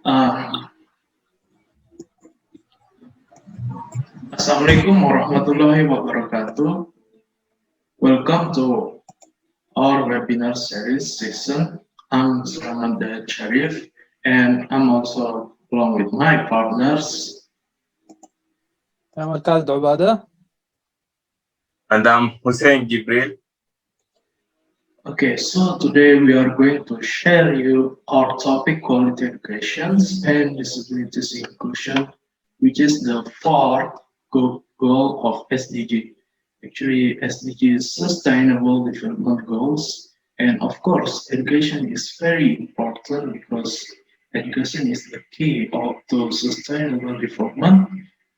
Uh, Assalamualaikum warahmatullahi wabarakatuh. Welcome to our webinar series session. I'm Selamat Dayat Sharif, and I'm also along with my partners. I'm Khalid Ubada. And I'm Hussein Jibril. Okay, so today we are going to share you our topic quality educations and disabilities inclusion, which is the fourth goal of SDG. Actually, SDG is Sustainable Development Goals, and of course, education is very important because education is the key to sustainable development,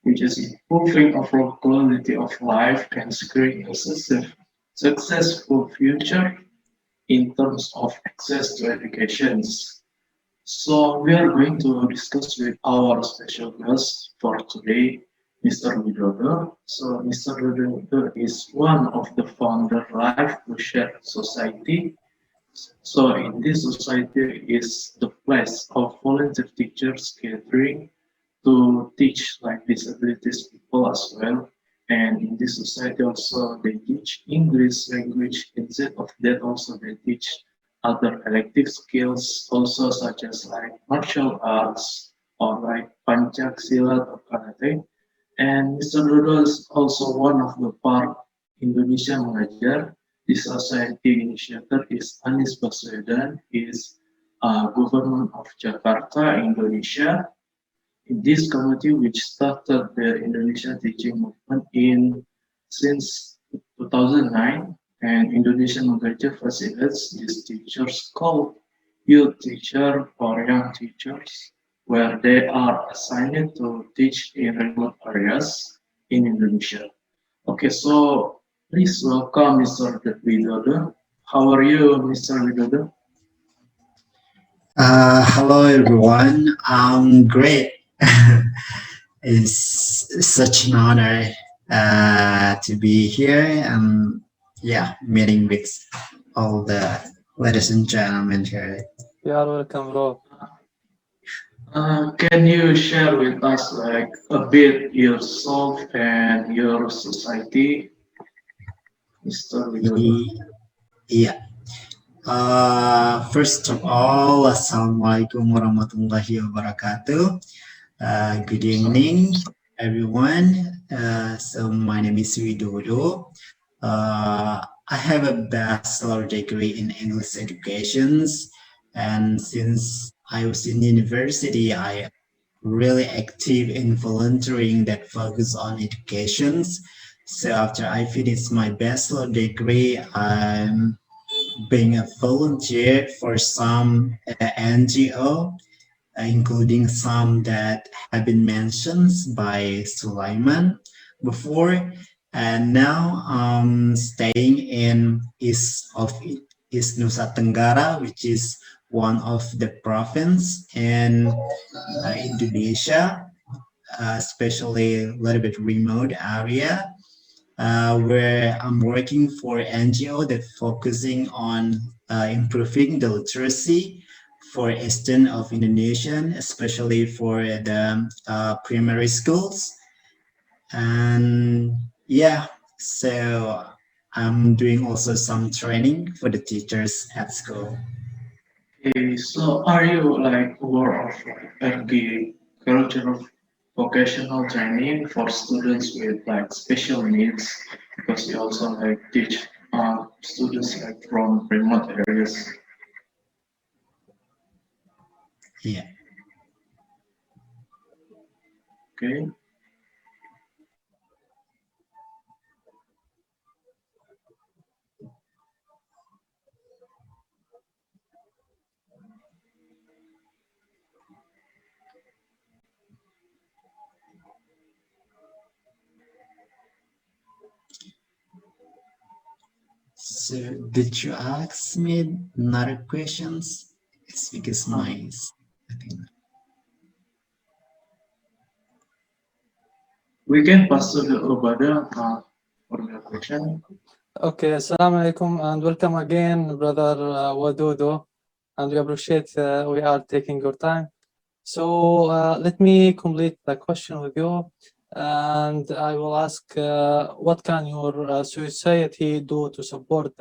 which is improving overall quality of life and securing a successful future in terms of access to educations. So we are going to discuss with our special guest for today, Mr. Widodo. So Mr. Widodo is one of the founder Life to Share Society. So in this society is the place of volunteer teachers gathering to teach like disabilities people as well. And in this society also they teach English language. Instead of that also they teach other elective skills also such as like martial arts or like pancak silat or karate. And Mr. Dodo is also one of the part Indonesia Mengajar. The society initiator is Anies Baswedan, is government of Jakarta, Indonesia. In this committee, which started the Indonesian teaching movement in since 2009, and Indonesian Mengajar facilitates these teachers called youth teacher or young teachers, where they are assigned to teach in remote areas in Indonesia. Okay, so please welcome Mr. Widodo. How are you, Mr. Widodo? Hello everyone. I'm great. It's such an honor to be here and meeting with all the ladies and gentlemen here. You are welcome, bro. Can you share with us like a bit yourself and your society, Mr. Widodo? Yeah. First of all, Assalamualaikum warahmatullahi wabarakatuh. Good evening, everyone. So my name is Widodo. I have a bachelor degree in English educations, and since I was in university, I really active in volunteering that focus on educations. So after I finished my bachelor degree, I'm being a volunteer for some NGO, including some that have been mentioned by Sulaiman before. And now I'm staying in East Nusa Tenggara, which is one of the province in Indonesia, especially a little bit remote area, where I'm working for NGO that focusing on improving the literacy for Eastern of Indonesia, especially for the primary schools. And so I'm doing also some training for the teachers at school. Okay, so are you like aware of like cultural vocational training for students with like special needs? Because you also like teach students like from remote areas. Yeah. Okay. So did you ask me another questions? It's because I think We can pass to the Obada for the question. Okay, assalamu alaikum and welcome again, brother Wadudo. And we appreciate we are taking your time. So let me complete the question with you, and I will ask, what can your society do to support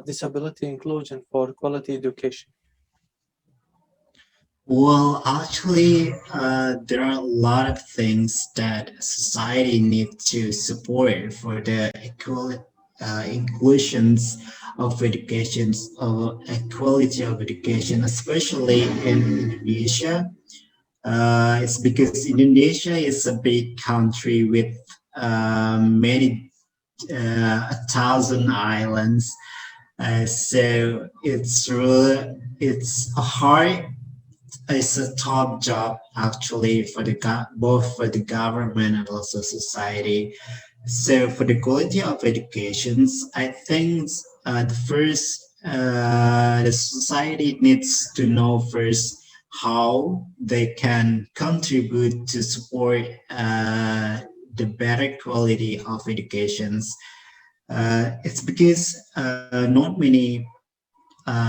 disability inclusion for quality education? Well, actually, there are a lot of things that society needs to support for the inclusions of educations of equality of education, especially in Indonesia. It's because Indonesia is a big country with many 1,000 islands. So it's hard, it's a top job actually for the both for the government and also society. So for the quality of educations, I think the first the society needs to know first how they can contribute to support the better quality of educations. It's because not many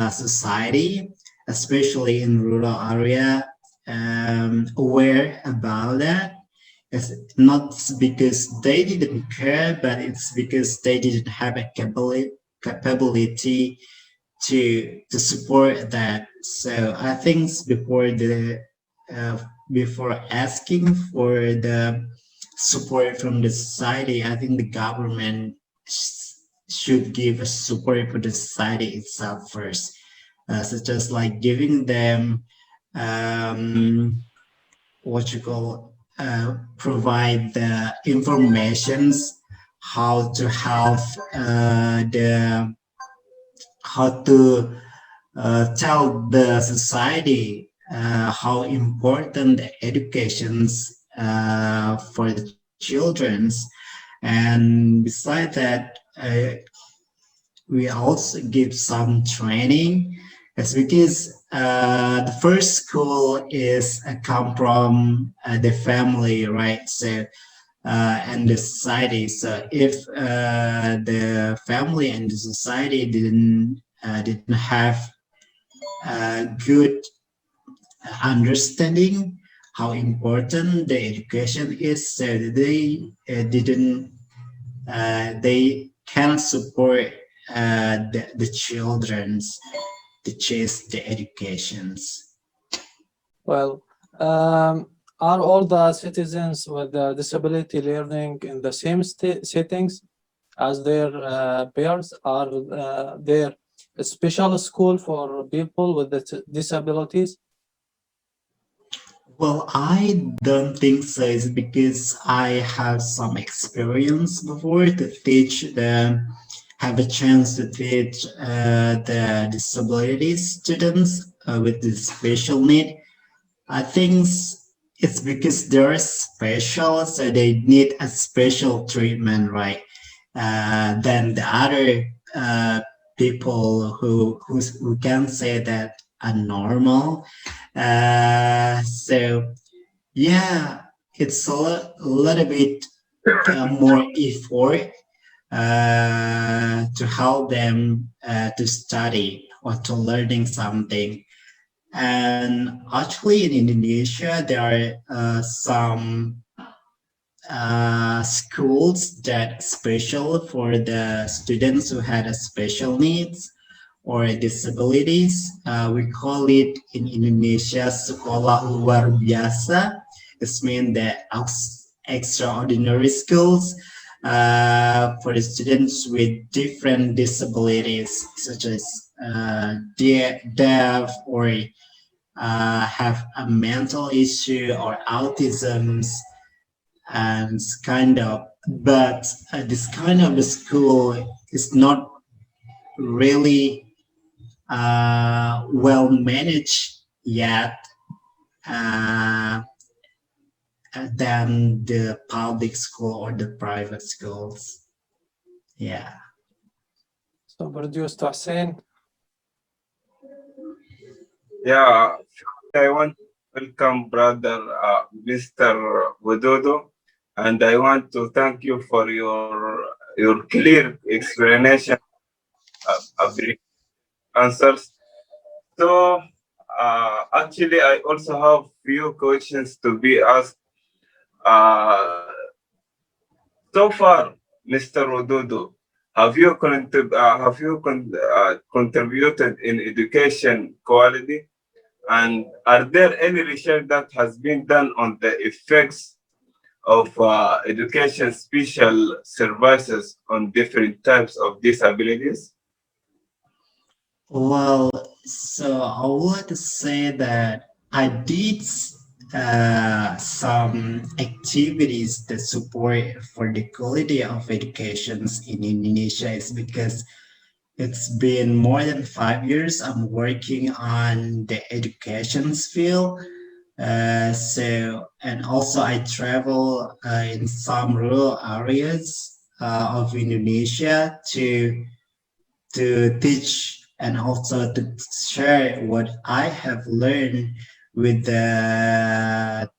society, especially in rural area, aware about that. It's not because they didn't care, but it's because they didn't have a capability to support that. So I think uh, before asking for the support from the society, I think the government should give a support for the society itself first, such as like giving them what you call provide the informations how to help the how to tell the society how important educations for the children's, and beside that we also give some training. It's because the first school is come from the family, right? So and the society. So if the family and the society didn't have good understanding how important the education is, so didn't they cannot support the children's to chase the educations. Well, are all the citizens with disability learning in the same settings as their peers? Are there a special school for people with disabilities? Well, I don't think so. It's because I have some experience before to teach the have a chance to teach the disability students with the special need. I think it's because they're special, so they need a special treatment, right? Than the other people who can say that are normal. So yeah, it's little bit more effort to help them to study or to learning something. And actually, in Indonesia, there are some schools that special for the students who had a special needs or disabilities. We call it in Indonesia sekolah luar biasa. It's mean the extraordinary schools for the students with different disabilities, such as deaf or have a mental issue or autisms and kind of, but this kind of school is not really well managed yet uh, than the public school or the private schools. Yeah. So, produced Hussein. Yeah, I want to welcome brother Mr. Wadodo, and I want to thank you for your clear explanation, brief answers. So actually, I also have few questions to be asked. Uh, so far, Mr. Odudu, have you contributed in education quality? And are there any research that has been done on the effects of education special services on different types of disabilities? Well, so I would say that I did some activities that support for the quality of educations in Indonesia. Is because it's been more than 5 years I'm working on the educations field. And also I travel in some rural areas of Indonesia to teach and also to share what I have learned with the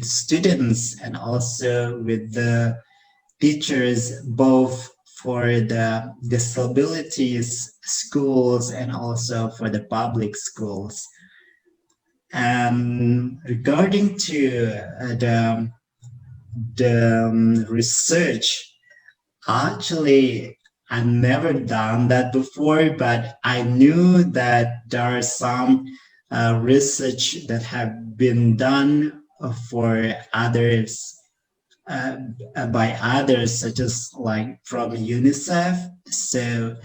students and also with the teachers, both for the disabilities schools and also for the public schools. Regarding to the research, actually, I've never done that before, but I knew that there are some research that have been done for others uh, by others, such as like from UNICEF. So,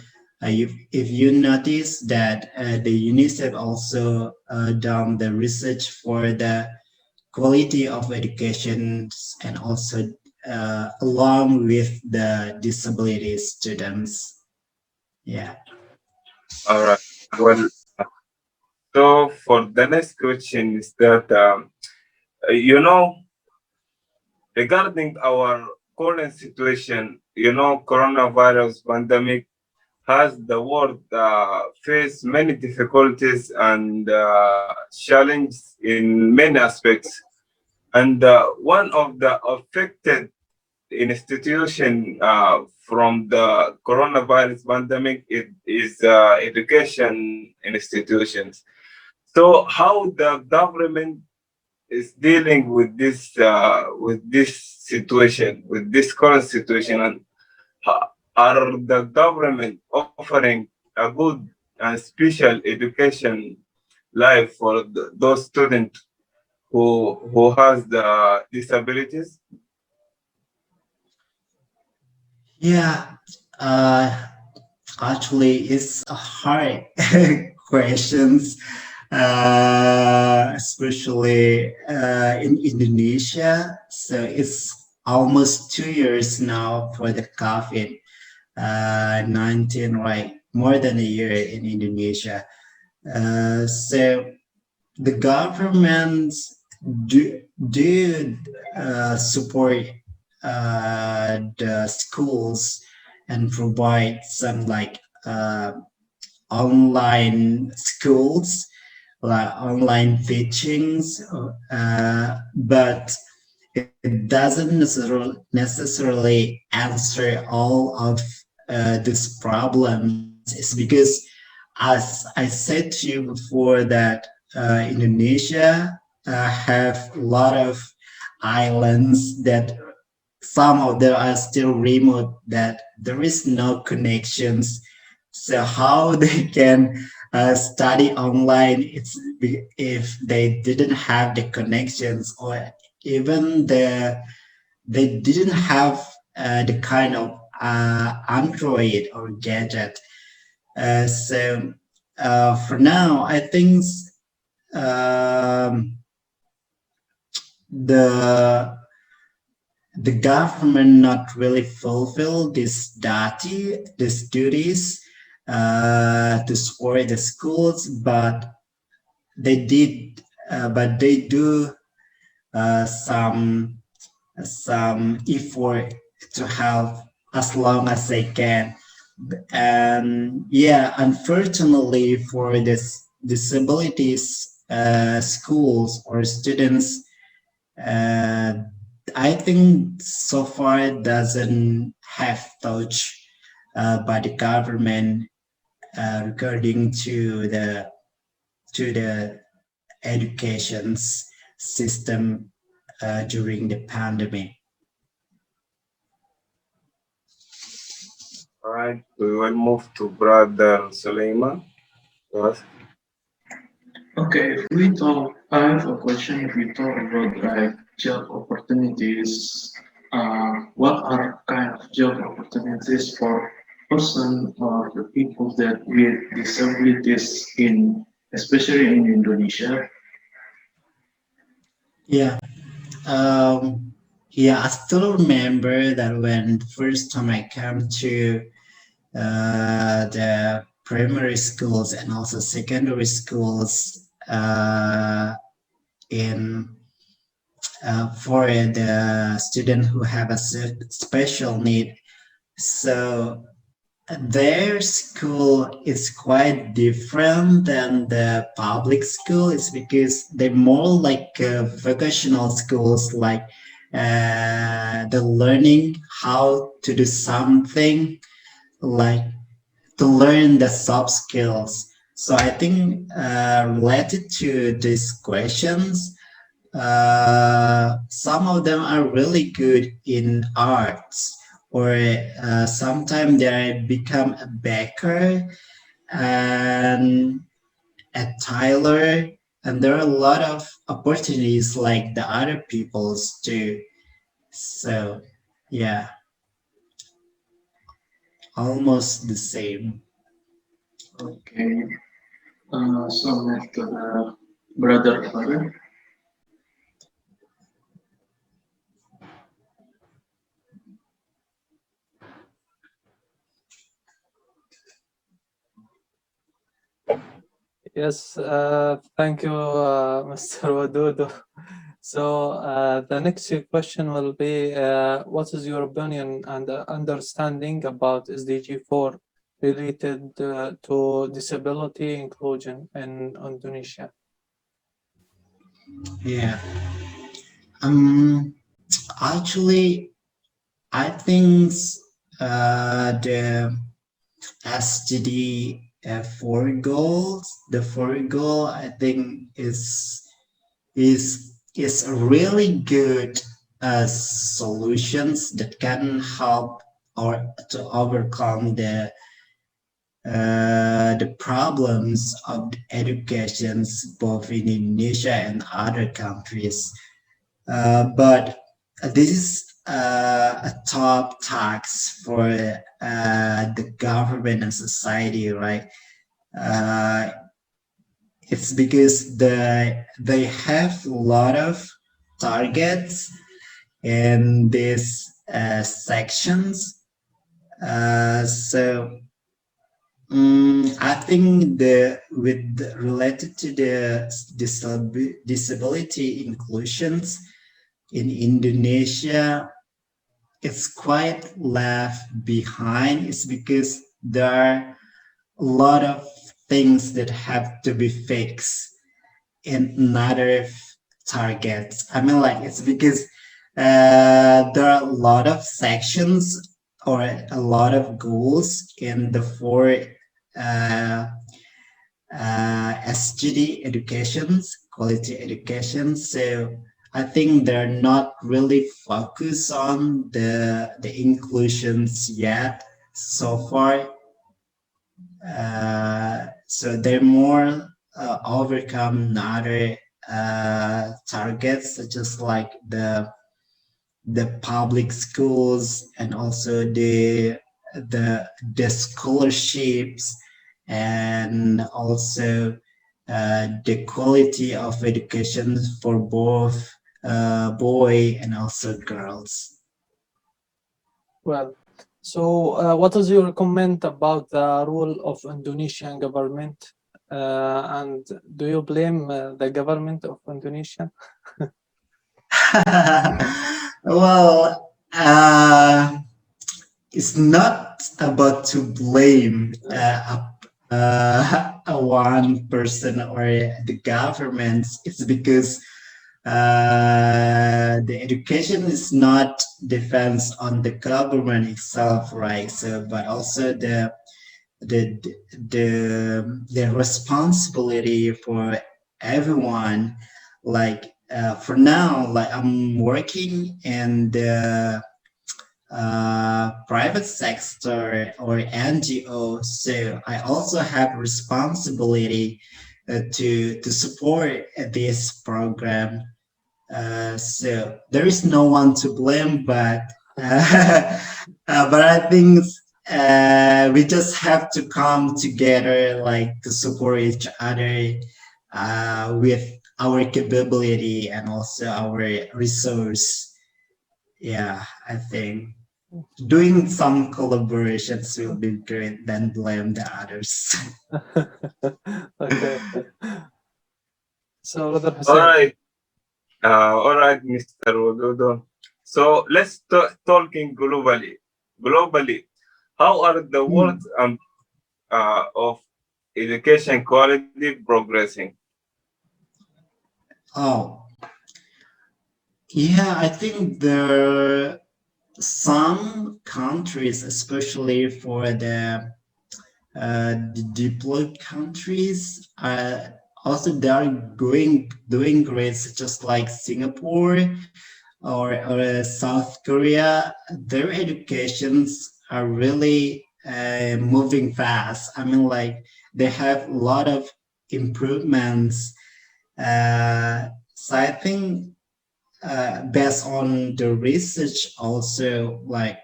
if you notice that the UNICEF also done the research for the quality of education and also along with the disability students. Yeah. All right. Well, so for the next question is that, regarding our current situation, coronavirus pandemic has the world faced many difficulties and challenges in many aspects. And one of the affected institution from the coronavirus pandemic is education institutions. So how the government is dealing with this situation, with this current situation, and are the government offering a good and special education life for those students who has the disabilities? Yeah. Uh, Actually, it's a hard questions, especially in Indonesia. So it's almost 2 years now for the COVID 19, right? More than a year in Indonesia. So the government do support the schools and provide some like online schools, like online teachings, but it doesn't necessarily answer all of these problems. It's because, as I said to you before, that Indonesia have a lot of islands that some of them are still remote, that there is no connections. So how they can study online, if they didn't have the connections, or even they didn't have the kind of Android or gadget. So for now, I think um, the the government not really fulfill these duties to support the schools, but they did, but they do some effort to help as long as they can. And yeah, unfortunately for this disabilities schools or students, uh, I think so far it doesn't have touch by the government regarding to the educations. system during the pandemic. All right, we will move to Brother Suleiman. Yes. Okay, if we talk, I have a question. If we talk about like job opportunities, what are kind of job opportunities for person or the people that with disabilities in, especially in Indonesia? Yeah. Um, yeah, I still remember that when the first time I came to the primary schools and also secondary schools in for the student who have a special need. So their school is quite different than the public school. It's because they're more like vocational schools, like the learning how to do something, like to learn the soft skills. So I think related to these questions, some of them are really good in arts, or sometimes they become a baker and a tailor, and there are a lot of opportunities like the other people's too. So yeah, almost the same. Okay, so next to the brother father. Yes, thank you, Mr. Wadudu. So the next question will be, what is your opinion and understanding about SDG 4 related to disability inclusion in Indonesia? Yeah. Um. Actually, I think the SGD four goals. The four goal I think is really good solutions that can help or to overcome the problems of educations both in Indonesia and other countries. But this is a top tax for the government and society, right? Uh, it's because they have a lot of targets in these sections. So I think related to the disability inclusions in Indonesia, it's quite left behind. It's because there are a lot of things that have to be fixed in another targets. I mean, like it's because there are a lot of sections or a lot of goals in the four uh, SGD educations, quality education. So I think they're not really focused on the inclusions yet so far. So they're more overcome other targets such as like the public schools and also the scholarships and also the quality of education for both boy and also girls. Well, so what is your comment about the role of Indonesian government? And do you blame the government of Indonesia? Well, it's not about to blame one person or the government. It's because the education is not depends on the government itself, right? So, but also the the responsibility for everyone, like for now, like I'm working in the private sector or NGO, so I also have responsibility to support this program. So there is no one to blame, but but I think we just have to come together, like to support each other with our capability and also our resource. Yeah, I think doing some collaborations will be great than blame the others. Okay. So, Brother All Hussein. right. All right, Mr. Wadudo. So let's talking globally. Globally, how are the Hmm. world of education quality progressing? Oh, yeah, I think there are some countries, especially for the deployed countries, also they are doing great, just like Singapore or South Korea. Their educations are really moving fast. I mean, like they have a lot of improvements. So I think based on the research, also like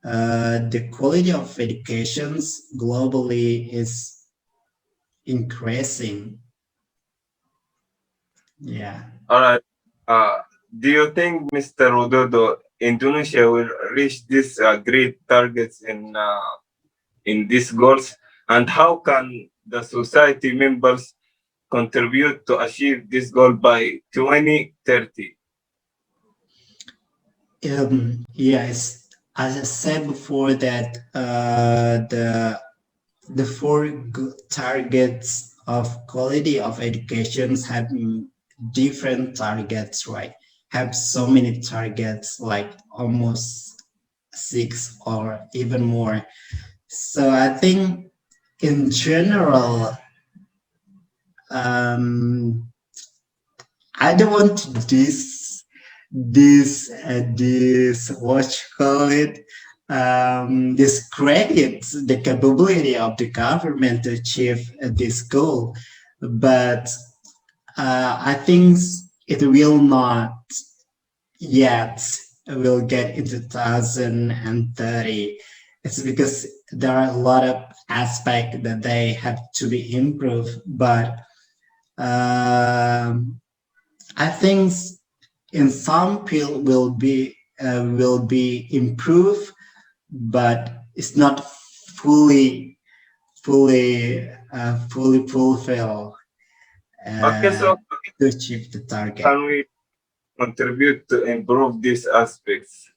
the quality of educations globally is increasing. Yeah. All right. Uh, do you think, Mr. Wadudo, Indonesia will reach these great targets in these goals? And how can the society members contribute to achieve this goal by 2030? Yes, as I said before, that the four targets of quality of educations have different targets, right? Have so many targets, like almost six or even more. So I think in general, um, I don't want this what you call it, discredits the capability of the government to achieve this goal, but I think it will not yet will get into 2030. It's because there are a lot of aspects that they have to be improved, but um, I think in some field will be improved, but it's not fully fulfill Okay, uh, so to achieve the target. can we contribute to improve these aspects?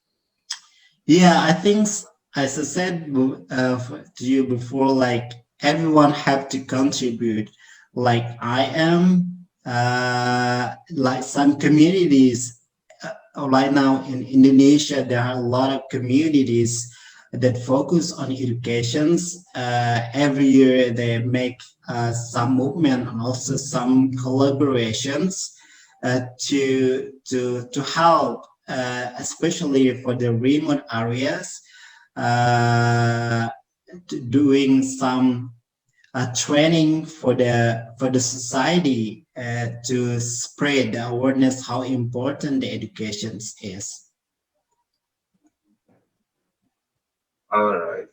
Yeah, I think as I said to you before, like everyone have to contribute. Like I am, like some communities right now in Indonesia, there are a lot of communities that focus on educations. Every year they make some movement and also some collaborations to help, especially for the remote areas, uh, doing some training for the society to spread the awareness how important the education is. All right.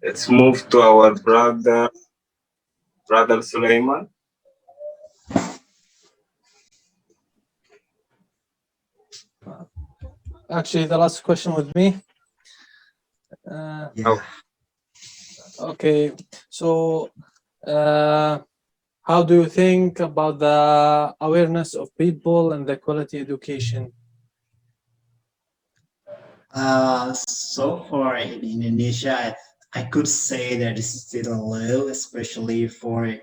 Let's move to our brother Sulaiman. Actually, the last question with me. Uh, Yeah. okay. So, uh, how do you think about the awareness of people and the quality education? So far in Indonesia, I could say that it's still low, especially for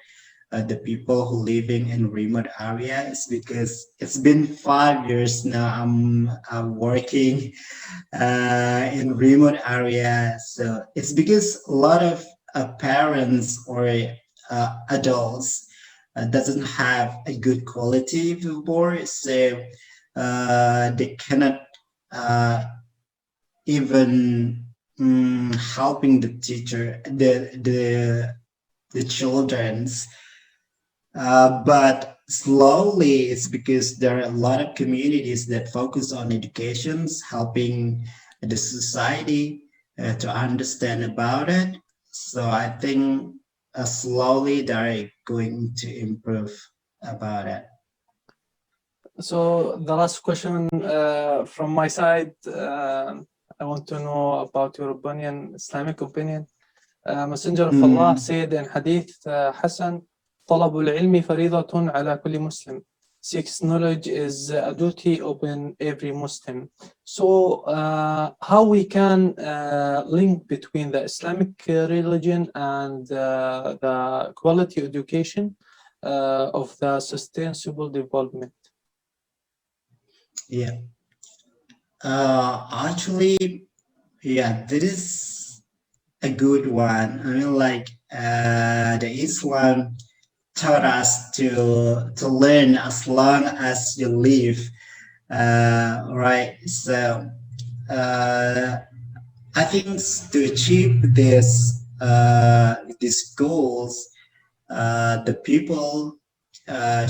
the people who living in remote areas, because it's been 5 years now. I'm working in remote areas, so it's because a lot of parents or adults doesn't have a good quality before, so they cannot uh, even helping the teacher, the children's. But slowly, it's because there are a lot of communities that focus on educations, helping the society to understand about it. So I think slowly they're going to improve about it. So the last question from my side, I want to know about your opinion, Islamic opinion. Messenger of Allah said in Hadith Hassan, طلب العلم فريضة على كل مسلم. Seeks knowledge is a duty upon every Muslim. So how we can link between the Islamic religion and the quality education of the sustainable development? Yeah. Actually, yeah, this is a good one. I mean, like the Islam taught us to learn as long as you live. Right. So uh, I think to achieve these goals, the people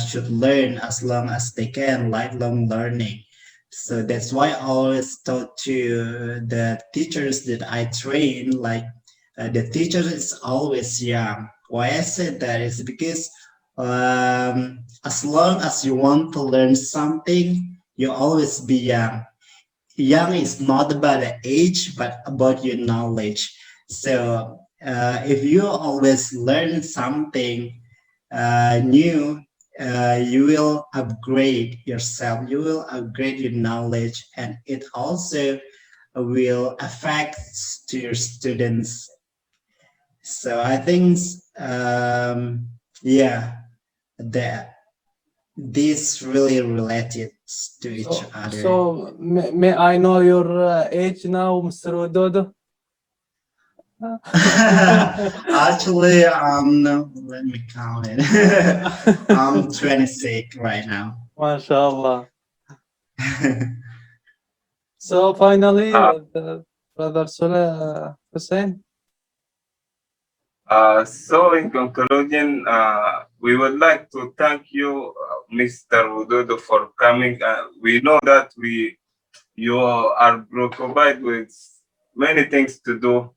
should learn as long as they can, lifelong learning. So that's why I always talk to the teachers that I train, like the teacher is always young. Why I said that is because as long as you want to learn something, you always be young. Young is not about the age, but about your knowledge. So if you always learn something new, you will upgrade yourself, you will upgrade your knowledge, and it also will affect to your students. So I think, yeah, that this really related to each other. So may I know your age now, Mr. Wadodo? Actually, let me count it. I'm 26 right now. MashaAllah. So finally, Uh, Brother Hussein. so in conclusion, we would like to thank you, Mr. Wududu, for coming. We know that you are preoccupied with many things to do,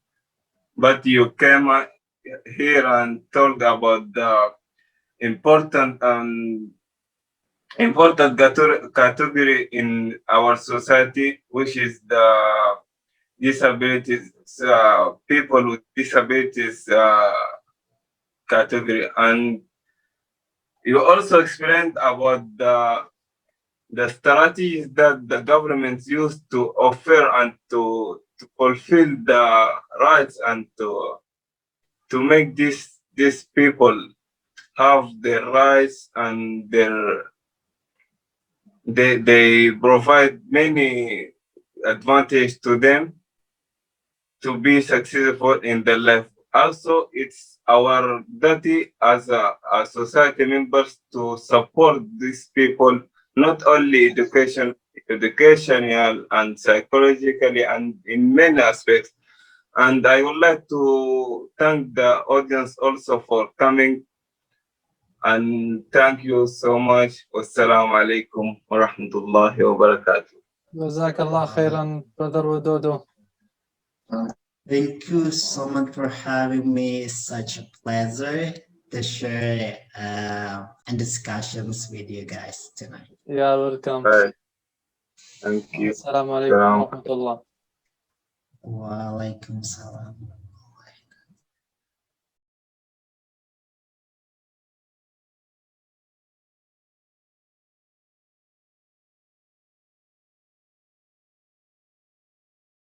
but you came here and talked about the important important category in our society, which is the disabilities, people with disabilities category. And you also explained about the strategies that the government used to offer and to fulfill the rights and to make these people have their rights, and they provide many advantage to them to be successful in their life. Also, it's our duty as a society members to support these people, not only educational and psychologically, and in many aspects. And I would like to thank the audience also for coming, and thank you so much. Wassalamu alaikum wa rahmatullahi wa barakatuh. Jazakallah khairan, Brother Wadodo. Thank you so much for having me. It's such a pleasure to share and discussions with you guys tonight. You are welcome. Bye. Thank you. Assalamu alaikum wa rahmatullah. Walaikum salam.